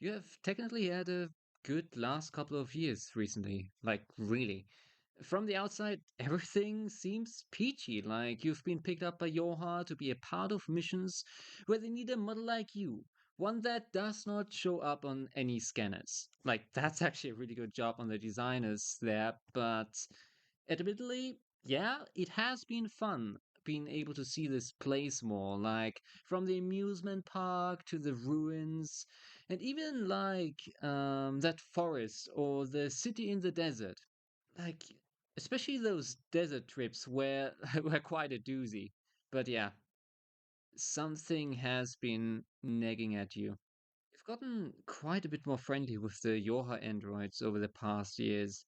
You have technically had a good last couple of years recently. Like, really. From the outside, everything seems peachy. Like, you've been picked up by YoRHa to be a part of missions where they need a model like you. One that does not show up on any scanners. Like, that's actually a really good job on the designers there, but admittedly, yeah, it has been fun being able to see this place more. Like, from the amusement park to the ruins and even like that forest or the city in the desert, like especially those desert trips were were quite a doozy. But yeah, something has been nagging at you. You've gotten quite a bit more friendly with the YoRHa androids over the past years.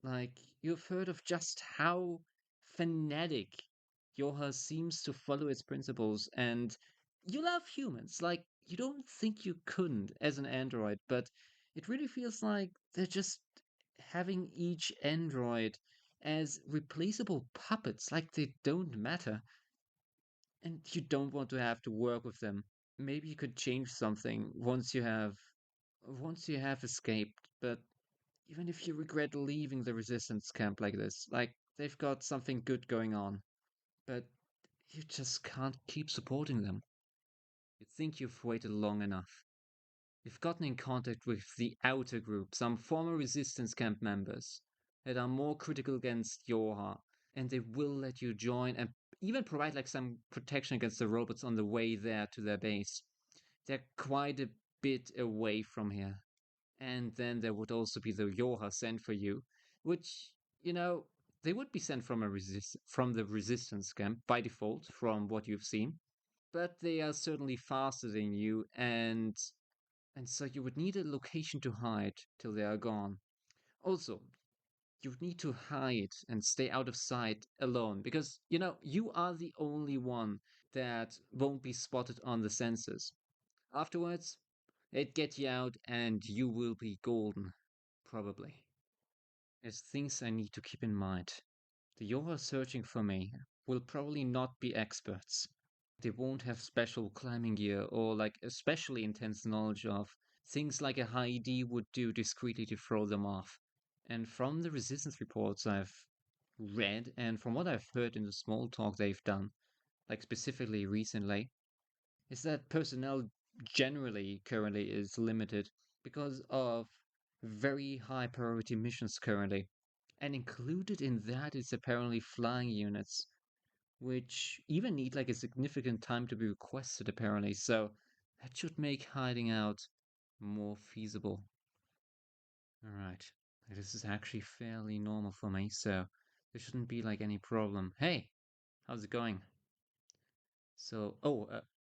Like, you've heard of just how fanatic YoRHa seems to follow its principles, and you love humans. Like, you don't think you couldn't as an android, but it really feels like they're just having each android as replaceable puppets, like they don't matter, and you don't want to have to work with them. Maybe you could change something once you have escaped, but even if you regret leaving the resistance camp like this, like they've got something good going on, but you just can't keep supporting them. You think you've waited long enough. You've gotten in contact with the outer group, some former resistance camp members that are more critical against YoRHa, and they will let you join and even provide like some protection against the robots on the way there to their base. They're quite a bit away from here. And then there would also be the YoRHa sent for you, which, they would be sent from the resistance camp by default, from what you've seen. But they are certainly faster than you, and so you would need a location to hide till they are gone. Also, you would need to hide and stay out of sight alone because, you are the only one that won't be spotted on the sensors. Afterwards, they'd get you out and you will be golden, probably. There's things I need to keep in mind. The YoRHa searching for me will probably not be experts. They won't have special climbing gear or like especially intense knowledge of things like a high ID would do discreetly to throw them off. And from the resistance reports I've read and from what I've heard in the small talk they've done, like specifically recently, is that personnel generally currently is limited because of very high priority missions currently. And included in that is apparently flying units, which even need like a significant time to be requested apparently. So that should make hiding out more feasible. All right. This is actually fairly normal for me, so there shouldn't be like any problem. Hey, how's it going? So,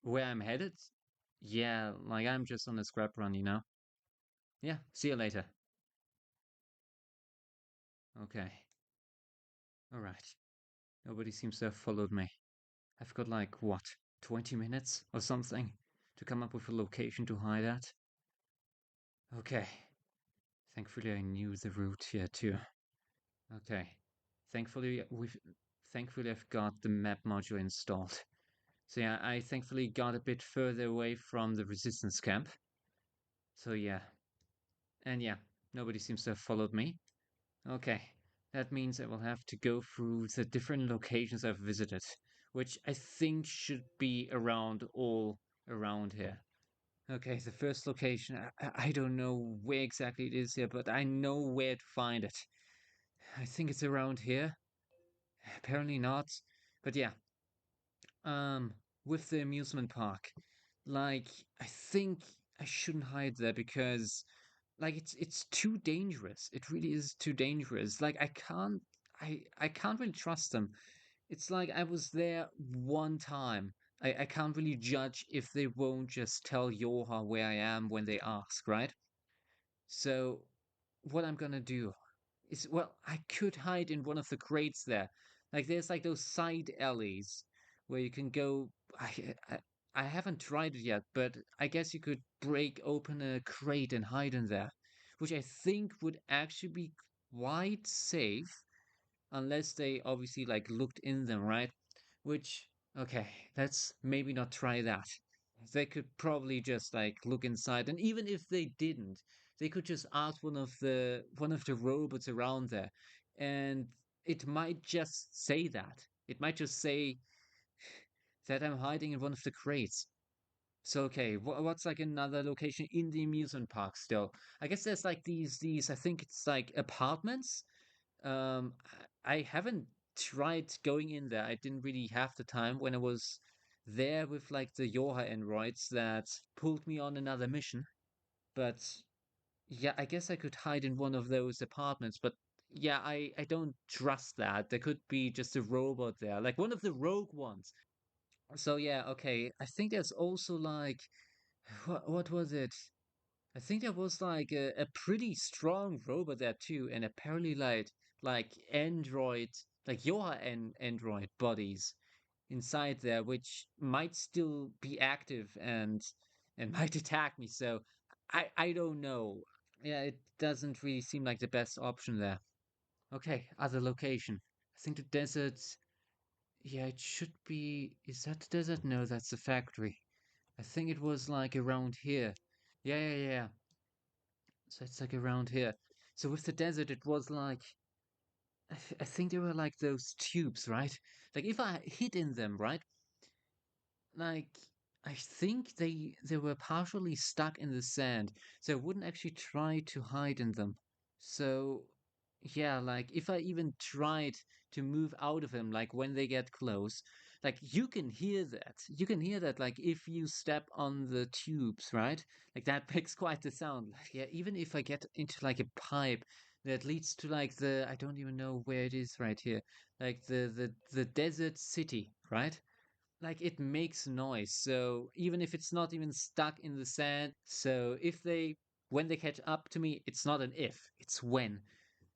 where I'm headed? Yeah, like I'm just on a scrap run. Yeah, see you later. Okay. All right. Nobody seems to have followed me. I've got like, what, 20 minutes or something to come up with a location to hide at? Okay. Thankfully, I knew the route here too. Okay. Thankfully I've got the map module installed. So yeah, I thankfully got a bit further away from the resistance camp. So yeah. And yeah, nobody seems to have followed me. Okay. That means I will have to go through the different locations I've visited, which I think should be around all around here. Okay, the first location, I don't know where exactly it is here, but I know where to find it. I think it's around here. Apparently not. But yeah, with the amusement park, like, I think I shouldn't hide there because like it's too dangerous. It really is too dangerous. Like I can't really trust them. It's like I was there one time. I can't really judge if they won't just tell YoRHa where I am when they ask, right? So what I'm gonna do is, well, I could hide in one of the crates there. Like there's like those side alleys where you can go. I haven't tried it yet, but I guess you could break open a crate and hide in there, which I think would actually be quite safe unless they obviously like looked in them, right? Which, okay, let's maybe not try that. They could probably just like look inside, and even if they didn't, they could just ask one of the robots around there, and it might just say that. It might just say that I'm hiding in one of the crates. So okay, what's like another location in the amusement park still? I guess there's like these I think it's like apartments. I haven't tried going in there. I didn't really have the time when I was there with like the YoRHa androids that pulled me on another mission. But yeah, I guess I could hide in one of those apartments. But yeah, I don't trust that. There could be just a robot there, like one of the rogue ones. So yeah, okay. I think there's also like what was it? I think there was like a pretty strong robot there too, and apparently like android like your android bodies inside there, which might still be active and might attack me. So I don't know. Yeah, it doesn't really seem like the best option there. Okay, other location. I think the desert. Yeah, it should be. Is that the desert? No, that's the factory. I think it was like around here. Yeah, yeah, yeah. So it's like around here. So with the desert, it was like I think they were like those tubes, right? Like if I hid in them, right? Like I think they were partially stuck in the sand, so I wouldn't actually try to hide in them. So yeah, like if I even tried to move out of him, like when they get close, like you can hear that. You can hear that like if you step on the tubes, right? Like that makes quite the sound. Like yeah, even if I get into like a pipe that leads to like the I don't even know where it is right here. Like the desert city, right? Like it makes noise. So even if it's not even stuck in the sand, so if they when they catch up to me, it's not an if, it's when.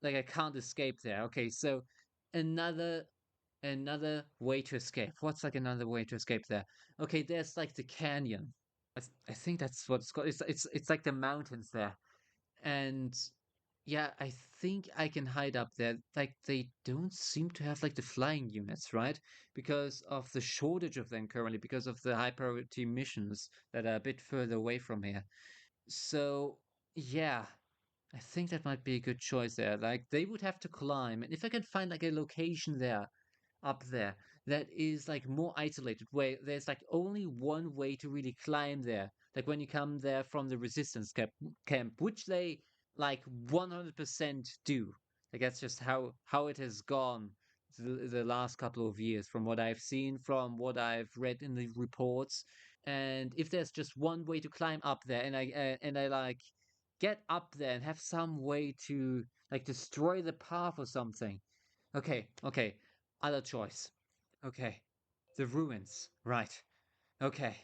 Like I can't escape there. Okay, so another another way to escape. What's like another way to escape there? Okay, there's like the canyon. I think that's what it's called. It's like the mountains there. And yeah, I think I can hide up there. Like they don't seem to have like the flying units, right? Because of the shortage of them currently, because of the high priority missions that are a bit further away from here. So yeah, I think that might be a good choice there. Like they would have to climb, and if I can find like a location there up there that is like more isolated, where there's like only one way to really climb there, like when you come there from the resistance camp, which they like 100% do. Like that's just how it has gone the last couple of years, from what I've seen, from what I've read in the reports. And if there's just one way to climb up there, and I like get up there and have some way to like destroy the path or something. Okay, okay. Other choice. Okay. The ruins. Right. Okay.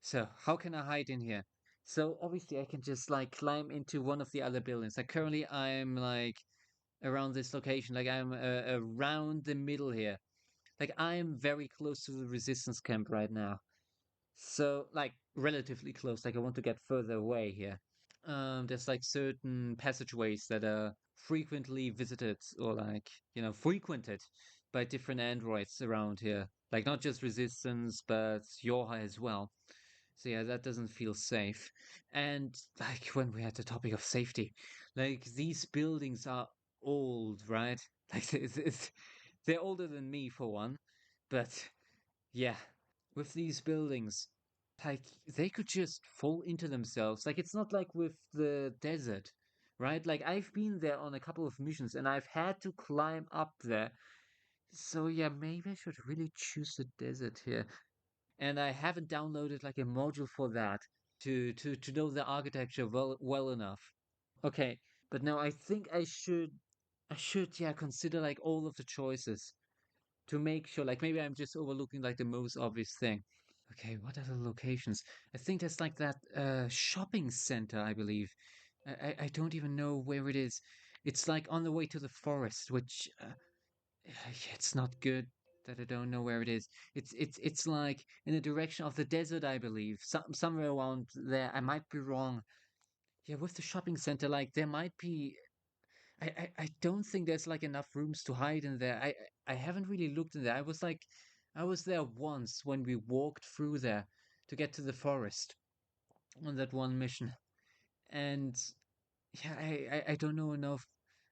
So how can I hide in here? So obviously I can just like climb into one of the other buildings. Like currently I'm like around this location. Like I'm around the middle here. Like I'm very close to the resistance camp right now. So like relatively close. Like I want to get further away here. There's like certain passageways that are frequently visited or like frequented by different androids around here, like not just resistance but YoRHa as well. So yeah, that doesn't feel safe. And like when we had the topic of safety, like these buildings are old, right? Like they're older than me for one. But yeah, with these buildings, like they could just fall into themselves. Like it's not like with the desert, right? Like I've been there on a couple of missions and I've had to climb up there. So yeah, maybe I should really choose the desert here. And I haven't downloaded like a module for that to know the architecture well enough. Okay, but now I think I should yeah consider like all of the choices to make sure, like maybe I'm just overlooking like the most obvious thing. Okay, what are the locations? I think there's like that shopping center, I believe. I don't even know where it is. It's like on the way to the forest, which yeah, it's not good that I don't know where it is. It's like in the direction of the desert, I believe. Somewhere around there. I might be wrong. Yeah, with the shopping center, like there might be. I don't think there's like enough rooms to hide in there. I haven't really looked in there. I was there once when we walked through there. to get to the forest on that one mission. And yeah, I don't know enough.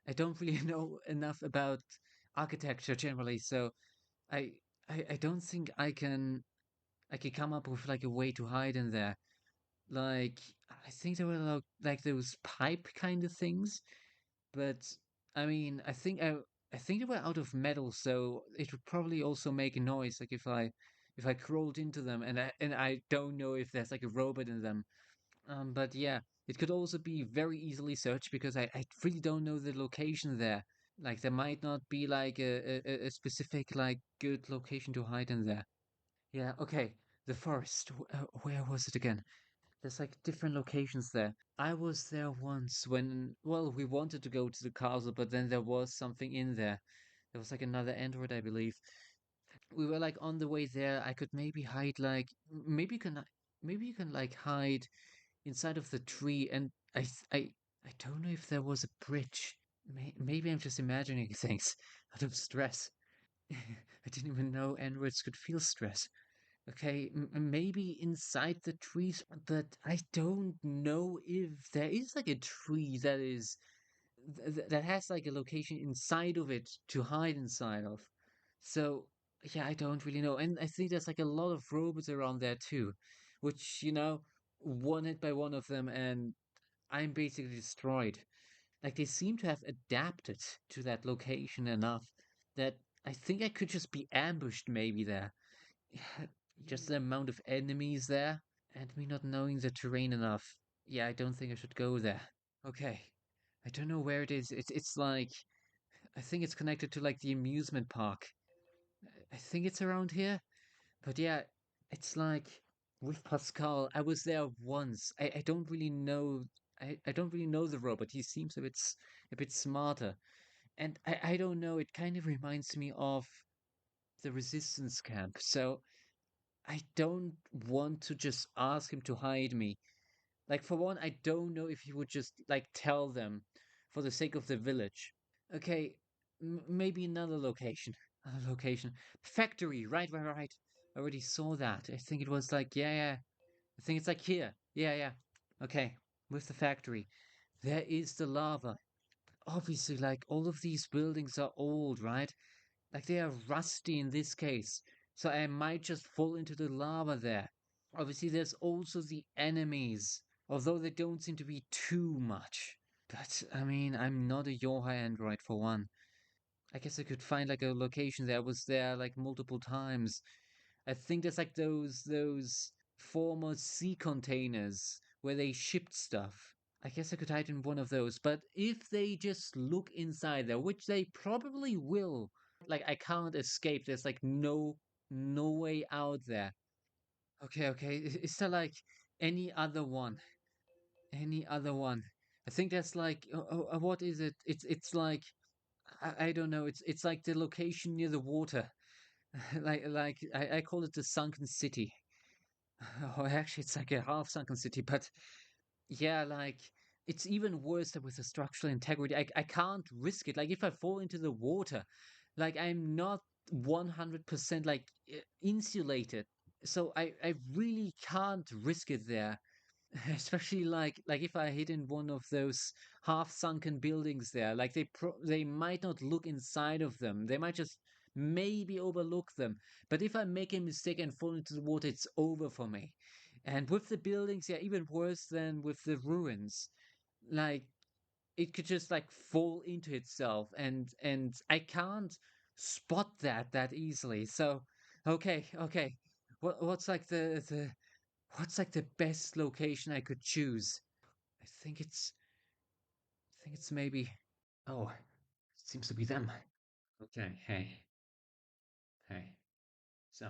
I don't really know enough about architecture generally, so I I don't think I can come up with like a way to hide in there. Like I think there were like those pipe kind of things, but I mean I think they were out of metal, so it would probably also make a noise. Like if I crawled into them, and I don't know if there's like a robot in them. But yeah, it could also be very easily searched because I really don't know the location there. Like there might not be like a specific like good location to hide in there. Yeah, okay. The forest. Where was it again? There's like different locations there. I was there once when, well, we wanted to go to the castle, but then there was something in there. There was like another android, I believe. We were like on the way there. I could maybe hide like maybe you can like hide inside of the tree, and I don't know if there was a bridge. Maybe I'm just imagining things out of stress. I didn't even know androids could feel stress. Okay, maybe inside the trees, but I don't know if there is like a tree that is that has like a location inside of it to hide inside of. So yeah, I don't really know, and I think there's like a lot of robots around there too, which one hit by one of them, and I'm basically destroyed. Like they seem to have adapted to that location enough that I think I could just be ambushed maybe there. Yeah, just the amount of enemies there and me not knowing the terrain enough. Yeah, I don't think I should go there. Okay. I don't know where it is. It's like I think it's connected to like the amusement park. I think it's around here. But yeah, it's like with Pascal, I was there once. I don't really know I don't really know the robot. He seems a bit smarter. And I don't know, it kind of reminds me of the resistance camp. So I don't want to just ask him to hide me. Like, for one, I don't know if he would just, like, tell them for the sake of the village. Okay, maybe another location. Another location. Factory, right. I already saw that. I think it was like, yeah. I think it's like here. Yeah. Okay, with the factory. There is the lava. Obviously, like, all of these buildings are old, right? Like, they are rusty in this case. So I might just fall into the lava there. Obviously, there's also the enemies, although they don't seem to be too much. But I mean, I'm not a YoRHa android for one. I guess I could find like a location there. I was there like multiple times. I think there's like those former sea containers where they shipped stuff. I guess I could hide in one of those. But if they just look inside there, which they probably will, like I can't escape. There's like no way out there. Okay. Is there like any other one? Any other one? I think that's like what is it? It's like I don't know. It's like the location near the water. Like I call it the sunken city. Or actually, it's like a half sunken city. But yeah, like it's even worse than with the structural integrity. I can't risk it. Like if I fall into the water, like I'm not 100% like insulated. So I really can't risk it there. Especially like if I hid in one of those half sunken buildings there, like they might not look inside of them. They might just maybe overlook them. But if I make a mistake and fall into the water, it's over for me. And with the buildings, yeah, even worse than with the ruins. Like it could just like fall into itself, and I can't spot that easily. So okay. What's like the what's like the best location I could choose? I think it's maybe. Oh, it seems to be them. Okay, hey. So,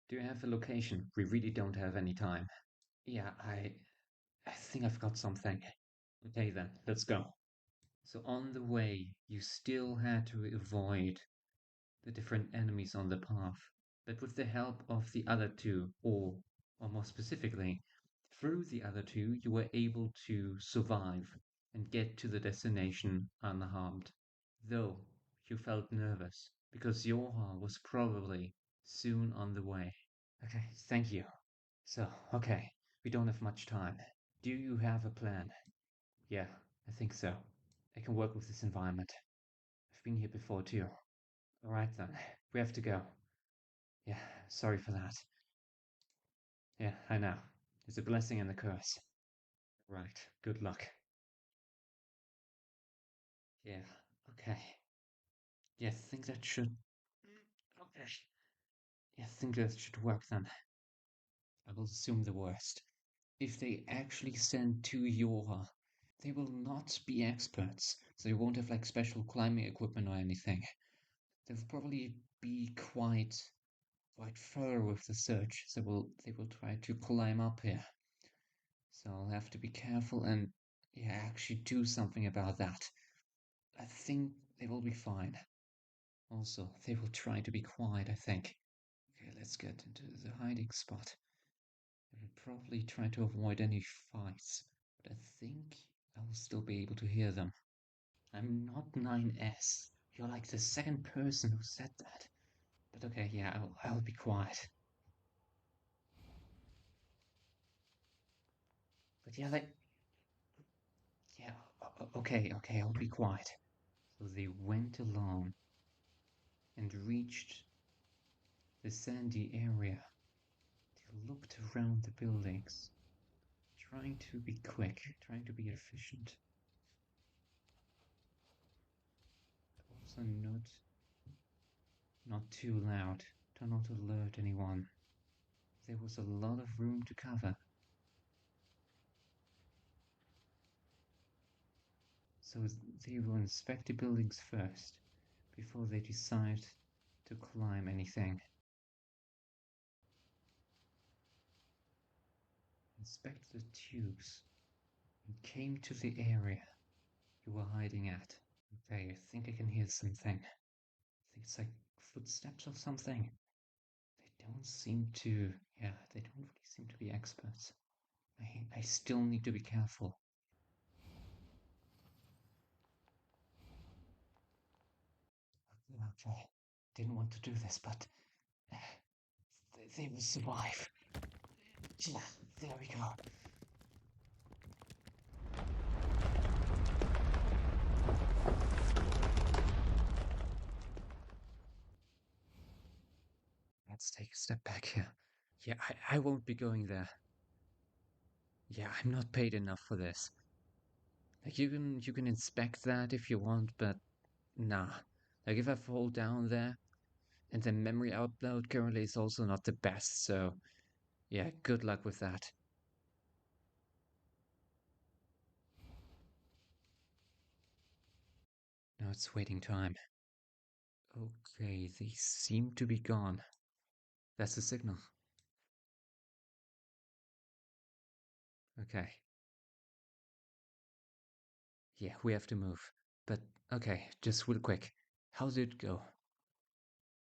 do you have a location? We really don't have any time. Yeah, I think I've got something. Okay then, let's go. So on the way, you still had to avoid the different enemies on the path, but with the help of the other two, or more specifically, through the other two, you were able to survive and get to the destination unharmed. Though you felt nervous because YoRHa was probably soon on the way. Okay, thank you. So, okay, we don't have much time. Do you have a plan? Yeah, I think so. I can work with this environment. I've been here before too. Alright then, we have to go. Yeah, sorry for that. Yeah, I know. It's a blessing and a curse. Right, good luck. Yeah, okay. Yeah, I think that should. Okay. Yeah, I think that should work then. I will assume the worst. If they actually send to YoRHa, they will not be experts. So they won't have like special climbing equipment or anything. They'll probably be quite thorough with the search. So they will try to climb up here. So I'll have to be careful and yeah, actually do something about that. I think they will be fine. Also, they will try to be quiet, I think. Okay, let's get into the hiding spot. They will probably try to avoid any fights, but I think I will still be able to hear them. I'm not 9S. You're like the second person who said that. But okay, yeah, I'll be quiet. But yeah, yeah, okay, I'll be quiet. So they went along and reached the sandy area. They looked around the buildings, trying to be quick, trying to be efficient. Also not too loud, to not alert anyone. There was a lot of room to cover. So they will inspect the buildings first, before they decide to climb anything. Inspect the tubes and came to the area you were hiding at. Okay, I think I can hear something. I think it's like footsteps or something. They don't seem to, yeah, they don't really seem to be experts. I still need to be careful. Okay, didn't want to do this, but they will survive. Yeah, there we go. Let's take a step back here. Yeah, I won't be going there. Yeah, I'm not paid enough for this. Like you can inspect that if you want, but nah. Like if I fall down there and the memory upload currently is also not the best, so yeah, good luck with that. Now it's waiting time. Okay, they seem to be gone. That's the signal. Okay. Yeah, we have to move. But okay, just real quick. How did it go?